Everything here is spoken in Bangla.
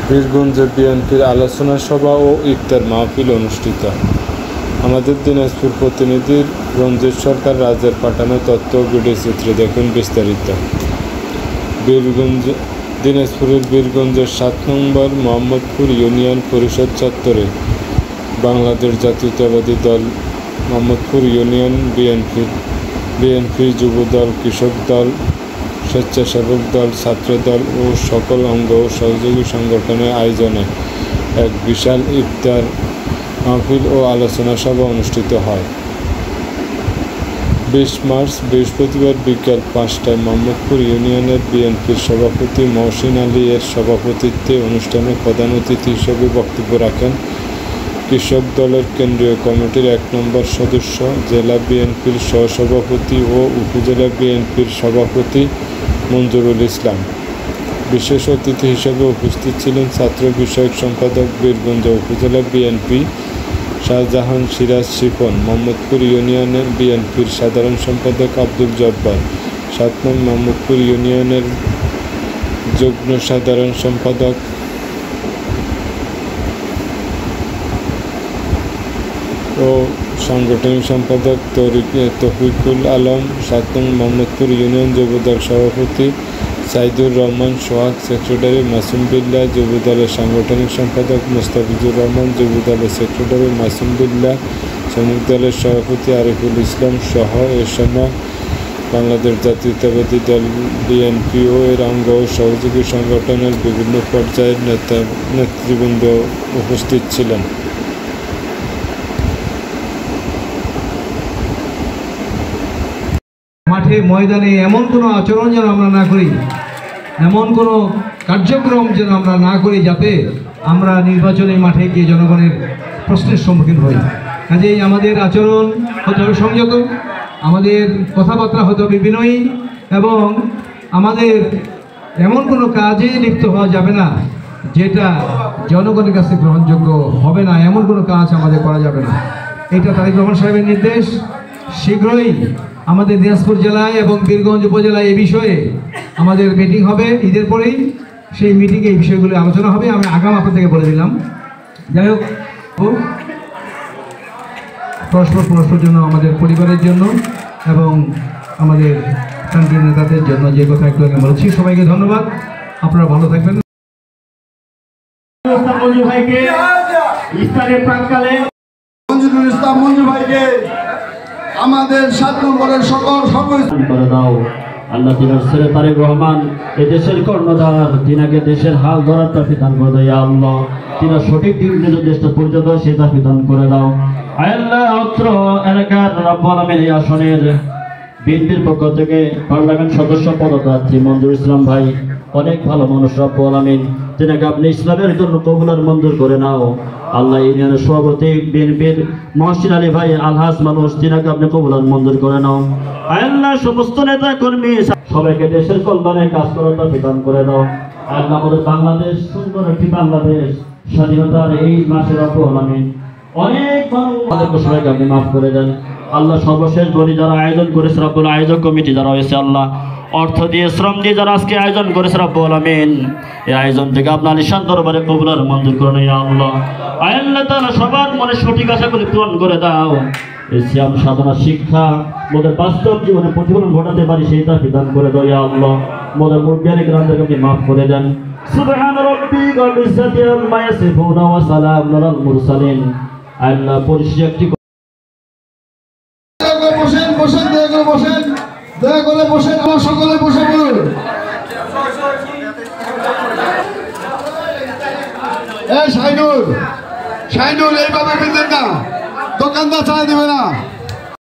বীরগঞ্জে বিএনপির আলোচনা সভা ও ইফতার মাহফিল অনুষ্ঠিত। আমাদের দিনাজপুর প্রতিনিধির রঞ্জিত সরকার রাজের পাঠানো তথ্য ও ভিডিও চিত্রে দেখুন বিস্তারিত। দিনাজপুরের বীরগঞ্জের 7 নম্বর মোহাম্মদপুর ইউনিয়ন পরিষদ চত্বরে বাংলাদেশ জাতীয়তাবাদী দল, মোহাম্মদপুর ইউনিয়ন বিএনপি যুবদল, কৃষক দল, স্বেচ্ছাসেবক দল, ছাত্রদল ও সকল অঙ্গ ও সহযোগী সংগঠনের আয়োজনে এক বিশাল ইফতার মাহফিল ও আলোচনা সভা অনুষ্ঠিত হয়। 20 মার্চ বৃহস্পতিবার বিকেল 5টায় মোহাম্মদপুর ইউনিয়নের বিএনপির সভাপতি মহসিন আলী এর সভাপতিত্বে অনুষ্ঠানে প্রধান অতিথি হিসেবে বক্তব্য রাখেন কৃষক দলের কেন্দ্রীয় কমিটির 1 নম্বর সদস্য, জেলা বিএনপির সহসভাপতি ও উপজেলা বিএনপির সভাপতি মঞ্জুরুল ইসলাম। বিশেষ অতিথি হিসেবে উপস্থিত ছিলেন ছাত্র বিষয়ক সম্পাদক বীরগঞ্জ উপজেলা বিএনপি শাহজাহান সিরাজ শিফন, মোহাম্মদপুর ইউনিয়নের বিএনপির সাধারণ সম্পাদক আব্দুল জব্বার, 7 নং মোহাম্মদপুর ইউনিয়নের যুগ্ম সাধারণ সম্পাদক ও সাংগঠনিক সম্পাদক তৌফিকুল আলম, 7 নং মোহাম্মদপুর ইউনিয়ন যুবদল সভাপতি সাইদুর রহমান সোহাগ, সেক্রেটারি মাসুম বিল্লাহ, যুবদলের সাংগঠনিক সম্পাদক মোস্তাফিজুর রহমান, যুবদলের সেক্রেটারি মাসুম বিল্লাহ, শ্রমিক দলের সভাপতি আরিফুল ইসলাম সহ এ সময় বাংলাদেশ জাতীয়তাবাদী দল বিএনপি ও এর অঙ্গ ও সহযোগী সংগঠনের বিভিন্ন পর্যায়ের নেতৃবৃন্দ উপস্থিত ছিলেন। মাঠে ময়দানে এমন কোনো আচরণ যেন আমরা না করি, এমন কোনো কার্যক্রম যেন আমরা না করি যাতে আমরা নির্বাচনী মাঠে গিয়ে জনগণের প্রশ্নের সম্মুখীন হই। কাজেই আমাদের আচরণ হতে হবে সংযত, আমাদের কথাবার্তা হতে হবে বিনয়ী এবং আমাদের এমন কোনো কাজে লিপ্ত হওয়া যাবে না যেটা জনগণের কাছে গ্রহণযোগ্য হবে না, এমন কোনো কাজ আমাদের করা যাবে না। এটা তারেক রহমান সাহেবের নির্দেশ। শীঘ্রই আমাদের দিনাজপুর জেলায় এবং বীরগঞ্জ উপজেলায় এই বিষয়ে আমাদের মিটিং হবে, ঈদের পরেই সেই মিটিংয়ে এই বিষয়গুলো আলোচনা হবে। আমি আগাম আপনার থেকে বলে দিলাম। যাই হোক, পরস্পর জন্য, আমাদের পরিবারের জন্য এবং আমাদের শান্তির নেতাদের জন্য যে কথা একটু আগে বলেছি। সবাইকে ধন্যবাদ, আপনারা ভালো থাকবেন। মঞ্জু ভাইকে ইফতারের প্রাককালে মঞ্জুরুল ইসলাম মঞ্জু ভাইকে আমাদের 7 নম্বরের সকল করে দাও। আল্লাহ তিনার ছেলে তারেক রহমান এ দেশের কর্ণধার, তিনাকে দেশের হাল ধরার তৌফিক দান করে দাও। আল্লাহ তিনা সঠিক দিক নিয়ে দেশটা পরিচালিত হয় সেই তৌফিক দান করে দাও। আল্লাহ অত্র এলাকার রব্বুল আলামিন এই আসনের বিএনপির পক্ষ থেকে পার্লামেন্ট সদস্য পদপ্রার্থী মঞ্জুরুল ইসলাম ভাই অনেক ভালো মানুষ, রব্বুল আলামিন তিনাকে আপনি ইসলামের জন্য কবুল আর মঞ্জুর করে নাও। আল্লাহ ইউনিয়নের সভাপতি বিএনপির মহসিন আলী ভাই আলহাজ মানুষ, তিনাকে আপনি কবুল আর মঞ্জুর করে নাও। আল্লাহ সমস্ত নেতা কর্মী সবাইকে দেশের কল্যাণে কাজ করার তৌফিক দান করে দাও। আল্লাহ আমাদের বাংলাদেশ সুন্দর একটি বাংলাদেশ স্বাধীনতার এই মাসে রব্বুল আলামিন অনেক মানুষ আমাদেরকে সবাইকে আপনি মাফ করে দেন। আল্লাহ সর্বশেষ বলি যারা আয়োজন করেছে রব্বুল আয়োজক কমিটি যারা হয়েছে, আল্লাহ অর্থ দিয়ে শ্রম দিয়ে যারা আজকে আয়োজন করেছে রব্বুল আলামিন এই আয়োজন থেকে আপনার নিশান দরবারে কবুল আর মঞ্জুর করে নেই। আল্লাহ আল্লাহ তাআলা সবার মনে সঠিক আশাগুলি পূরণ করে দাও। এই সিয়াম সাধনা শিক্ষা মোদের বাস্তব জীবনে প্রতিফলন ঘটাতে পারি সেই তৌফিক দান করে দাও। ইয়া আল্লাহ মোদের মুরব্বিয়ানে কিরামদেরকে আপনি মাফ করে দেন। সুবহান রাব্বিকা রাব্বিল ইজ্জাতি আম্মা ইয়াসিফুন ওয়া সালামুন আলাল মুরসালিন। আল্লাহ পরিশেষে একটি দয়া করে বসেন, আমার সকলে বসে বলুন। শাইনুর এইভাবে বেঁধেন না, দোকানদার ছাড়া দিবে না।